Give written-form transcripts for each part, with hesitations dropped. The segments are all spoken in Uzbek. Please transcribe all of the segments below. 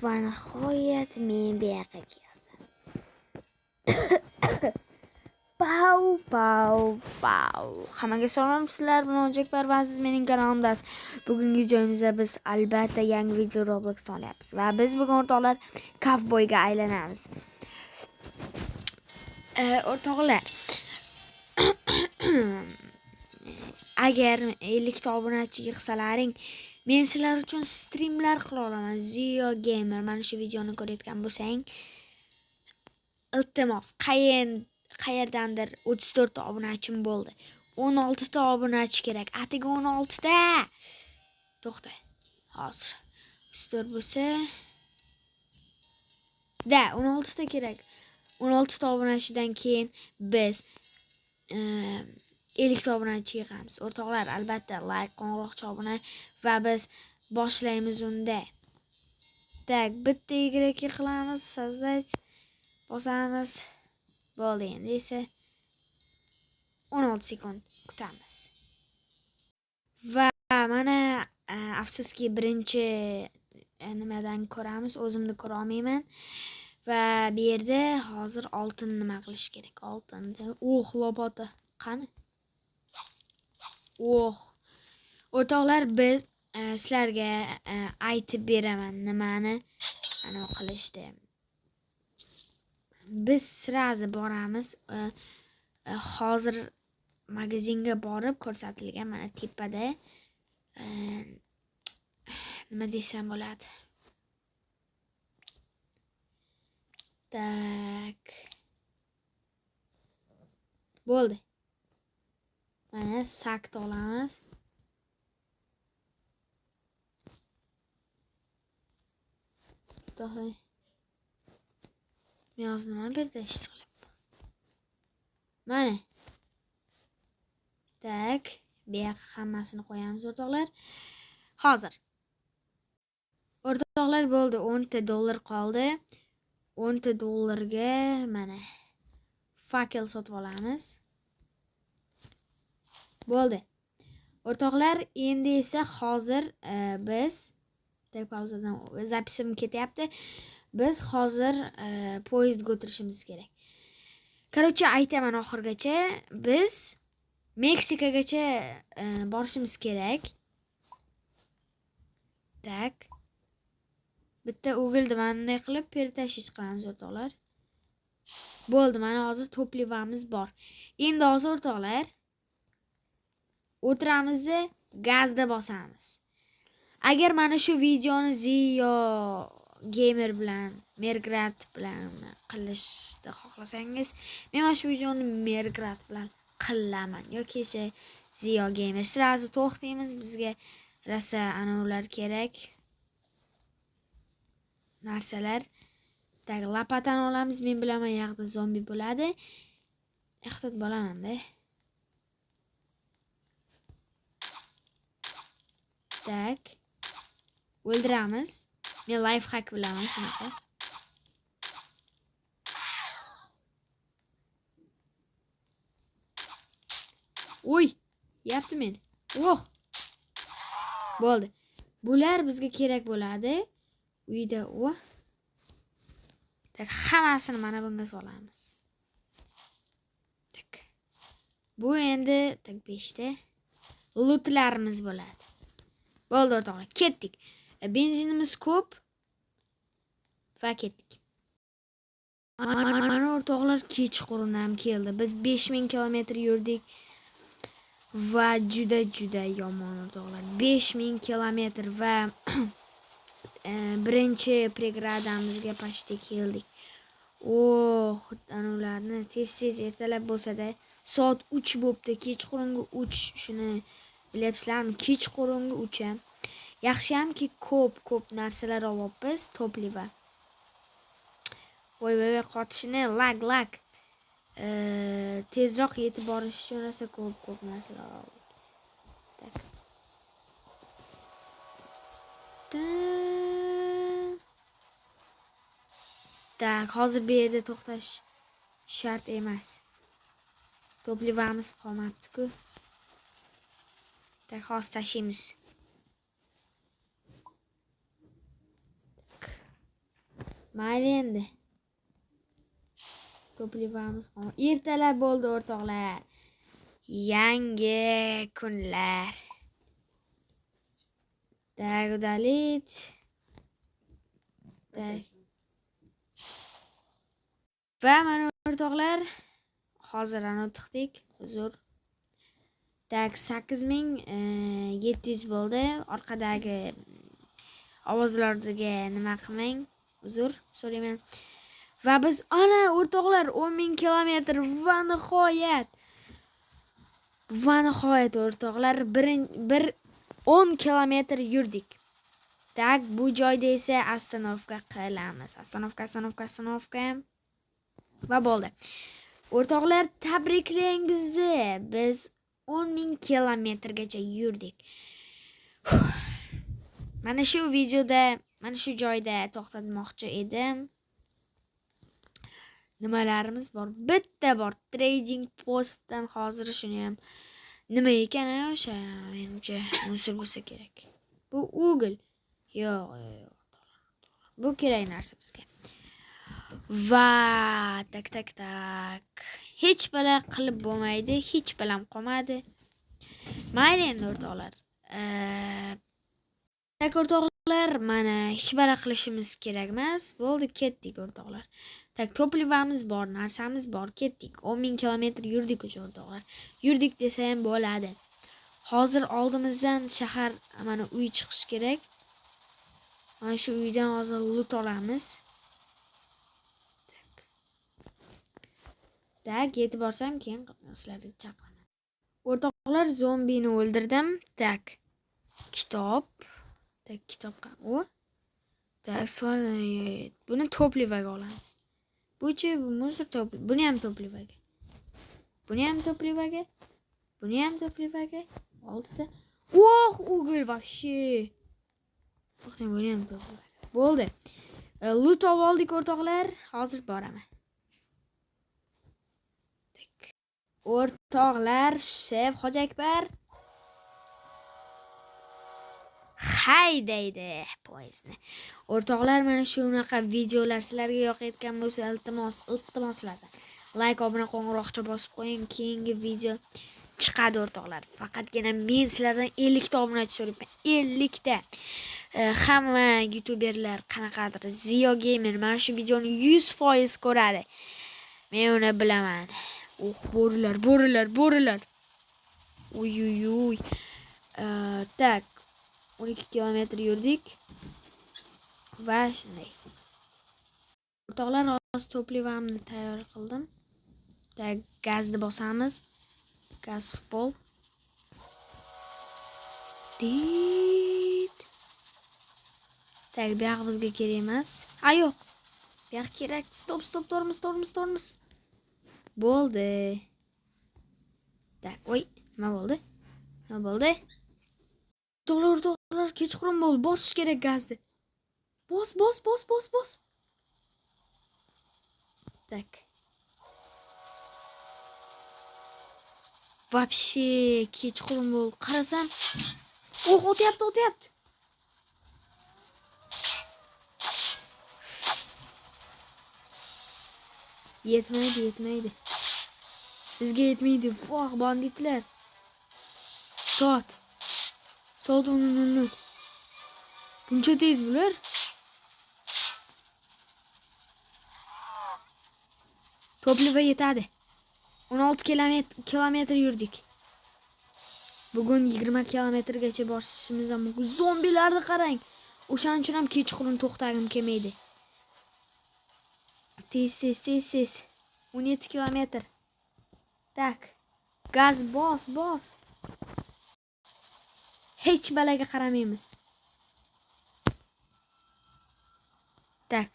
Va nihoyat men bu yoqqa keldim. Pau. Hammaga salom sizlar. Men Ojakparvarsiz mening kanalimdasiz. Bugungi joyimizda biz albatta yangi video Roblox'da olyapmiz va biz bugun o'rtoqlar kovboyga aylanamiz. O'rtoqlar, agar 50 ta obunachi yig'salaring, men sizlar uchun streamlar qila olaman. Zio Gamer, mana shu videoni ko'rayotgan bo'lsang, iltimos, qayerdandir 34 ta obunachim bo'ldi. 16 ta obunachi kerak. Atiga 16 ta. To'xta. Hozir. 34 bo'lsa, 16 ta kerak. 16 ta obunachidan keyin biz 50 ta obunachi yig'amiz. O'rtoqlar, albatta like, qo'ng'iroqcha obuna va biz boshlaymiz unda. Tak, bitta Y qilamiz, sozdать, bosamiz. Bo'ldi, endi esa 16 sekund kutamiz. Va mana afsuski birinchi nimadan ko'ramiz, o'zimni ko'ra olmayman. Va bu yerda hozir oltin nima qilish kerak? Oltinni, lopata qani? O'rtoqlar, biz sizlarga aytib beraman nimani qilishdi. Biz sirazi boramiz. Hozir magazinga borib ko'rsatilgan mana tepada nima desam bo'ladi? Tak. Bo'ldi. Mana sakta olamiz. To'g'ri. Yoz nima berdi ishqilib. Mana. Tak, bu yoqqa hammasini qo'yamiz o'rtoqlar. Hozir. O'rtoqlar, bo'ldi, 10 ta dollar qoldi. 10 ta dollarga mana fakel sotib olamiz. Bo'ldi. O'rtoqlar, endi esa hozir biz pauzadan zapisim ketyapti. Biz hozir poyezdga o'tirishimiz kerak. Короче, aytaman oxirgacha, biz Meksikagacha borishimiz kerak. Tak. Bitta o'g'ildi mana qilib pertashish qilamiz o'rtoqlar. Bo'ldi, mana hozir to'plivamiz bor. Endi hozir o'rtoqlar o'tiramizda gazda bosamiz. Agar mana shu videoni Zio Gamer bilan, Mergrad bilan qilishni xohlasangiz, men mana shu videoni Mergrad bilan qilaman yoki Zio Gamer. Sirazi to'xtaymiz, bizga rasa ular kerak narsalar. Tak, lapatani olamiz. Men bilaman yoqda zombi bo'ladi. Ehtiyot bo'laman-da. Tak. O'ldiramiz. Men life hack bilaman shunaqa. Oy, yapti meni. Bo'ldi. Bular bizga kerak bo'ladi. Uyda tak, hammasini mana bunga solamiz. Tak. Bu endi tak 5 ta lootlarimiz bo'ladi. Bo'ldi o'rtoqlar, ketdik. Benzinimiz ko'p va ketdik. Mana o'rtoqlar, kechqurun ham keldi. Biz 5000 kilometr yurdik va juda yomon o'rtoqlar. 5000 kilometr va birinchi pregradamizga pashti keldik. Ularni tez ertalab bo'lsa-da, soat 3 bo'pti, kechqurungi 3, shuni bilyapsizlarmi? Kechqurungi 3 ham. Yaxshiyamki ko'p narsalar olyapmiz, to'pliva. Voy, qotishini lag. Tezroq yetib borish uchun rosa ko'p narsalar oldik. Tak. Tak, hozir bu yerda to'xtash shart emas. To'plivamiz qolmabdi-ku. Tak, hozir tashiymiz. Mayli endi. To'plivamiz ertalab bo'ldi o'rtoqlar. Yangi kunlar. Dagudalit. Va mana o'rtoqlar, hozir o'tdik. Uzr. Tak 8700 bo'ldi. Orqadagi ovozlarga nima qilmang. Uzr so'rayman. Va biz ana o'rtoqlar 10.000 kilometr va nihoyat o'rtoqlar bir 10 kilometr yurdik. Tak bu joyda esa ostanovka qilamiz. Ostanovka. Va bo'ldi. O'rtoqlar, tabriklang bizni. Biz 10.000 kilometrgacha yurdik. Mana shu videoda, mana shu joyda to'xtatmoqchi edim. Nimalarimiz bor? Bitta bor. Trading postdan hozir shuni ham nima ekan o'sha, menimcha musor bo'lsa kerak. Bu Google. Yo'q. Bu kerak narsa bizga. Va tak. Hech bala qilib bo'lmaydi, hech balam qolmadi. Mayli endi o'rtoqlar. Tak o'rtoqlar, mana hech bala qilishimiz kerak emas. Bo'ldi, ketdik o'rtoqlar. Tak to'plivamiz bor, narsamiz bor, ketdik. 10.000 kilometr yurdik o'rtoqlar. Yurdik desa ham bo'ladi. Hozir oldimizdan shahar, mana uy chiqish kerak. Mana shu uydan hozir loot olamiz. Tak yetib borsam keyin sizlarni chaqiraman. O'rtoqlar, zombini o'ldirdim. Tak. Kitob. Tak kitobga. Tak buni to'plivaga olamiz. Bu-chi, bu musor to'pli. Buni ham to'plivaga. Oltita. O'g'il вообще. To'xtang, buni ham to'plivaga. Bo'ldi. Loot oldik o'rtoqlar. Hozir boraman. O'rtoqlar, Shef Hoji Akbar haydaydi poyezdni. O'rtoqlar, mana shunaqa videolar sizlarga yoqayotgan bo'lsa, iltimoslardan like, obuna, qo'ng'iroqcha bosib qo'ying. Keyingi video chiqadi o'rtoqlar. Faqatgina men sizlardan 50 ta obunachi so'rayman. 50 ta. Hamma youtuberlar qanaqadir Ziyo Gamer mana shu videoni 100% ko'radi. Men uni bilaman. Bo'rilar. Uy. Tak 12 kilometr yurdik. Va shunday. O'rtoqlar, hozir to'plivamni tayyor qildim. Tak gazni bosamiz. Gaz futbol. Tak bu yoq bizga kerak emas. Yo'q. Bu yoq kerak. Stop, tormiz. Bo'ldi. Tak, nima bo'ldi? O'rtoqlar, kechqurun bo'ldi. Bosish kerak gazni. Bos. Tak. Вообще kechqurun bo'ldi. Qarasam, o'tyapti. Yetmaydi. Bizga yetmaydi. Voh, banditlar. Soat 10:00. Buncha tez bular. To'pliva yetadi. 16 kilometr yurdik. Bugun 20 kilometrgacha borishimiz mumkin. Zombilarni qarang. O'shaning uchun ham kechqurun to'xtagim kelmaydi. Tez. 17 kilometr. Tak. Gaz bos. Hech balaga qaramaymiz. Tak.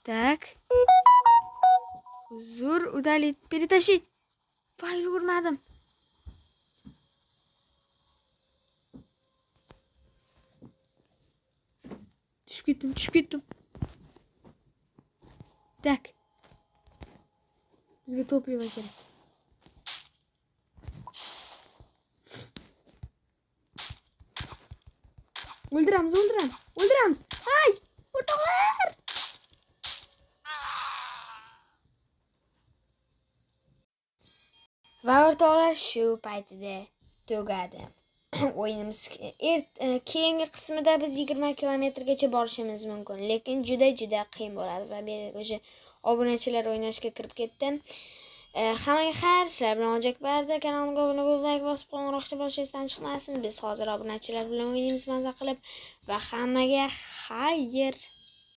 Так. Uzr, удалить, перетащить. Fayl urmadim. Tushib ketdim. Tak. Bizga to'pliva kerak. O'ldiramiz. O'ldiramiz. Hay! O'rtoqlar! Va o'rtoqlar shu paytida tugadi. O'yinimiz keyingi qismida biz 20 kilometrgacha borishimiz mumkin, lekin juda qiyin bo'ladi va o'sha obunachilar o'ynashga kirib ketdi. Hammaga xayr, sizlar bilan Ojakbarda. Kanalimga obuna bo'lib, like bosib, qo'ng'iroqcha boshingizdan chiqmasin. Biz hozir obunachilar bilan o'ynaymiz maza qilib va hammaga xayr.